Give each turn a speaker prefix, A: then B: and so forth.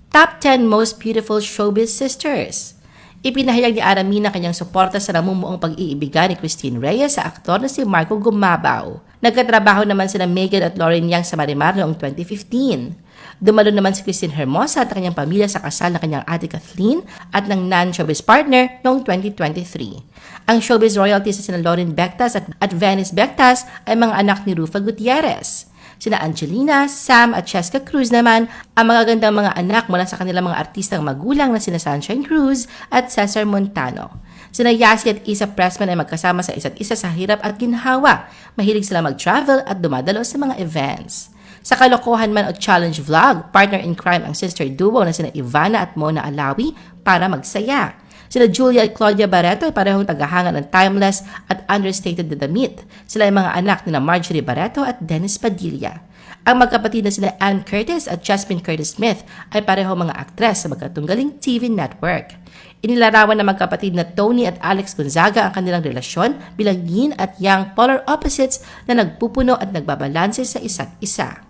A: Top 10 Most Beautiful Showbiz Sisters. Ipinahayag ni Aramina kanyang suporta sa namumuong pag-iibigan ni Christine Reyes sa aktor na si Marco Gumabaw. Nagkatrabaho naman sina Megan at Lauren Yang sa Marimar noong 2015. Dumalo naman si Christine Hermosa at kanyang pamilya sa kasal na kanyang ate Kathleen at ng non-showbiz partner noong 2023. Ang showbiz royalties sa sina Lauren Bectas at Venice Bectas ay mga anak ni Rufa Gutierrez. Sina Angelina, Sam at Cheska Cruz naman ang mga gandang mga anak mula sa kanilang mga artistang magulang na sina Sunshine Cruz at Cesar Montano. Sina Yasi at Isa Pressman ay magkasama sa isa't isa sa hirap at ginhawa. Mahilig sila mag-travel at dumadalo sa mga events. Sa kalokohan man o challenge vlog, partner in crime ang sister duo na sina Ivana at Mona Alawi para magsaya. Sila Julia at Claudia Barreto ay parehong tagahanga ng timeless at understated na damit. Sila ay mga anak ni Marjorie Barreto at Dennis Padilla. Ang magkapatid na sila Ann Curtis at Jasmine Curtis Smith ay parehong mga aktres sa magkatunggaling TV network. Inilarawan ng magkapatid na Tony at Alex Gonzaga ang kanilang relasyon bilang yin at yang polar opposites na nagpupuno at nagbabalanse sa isa't isa.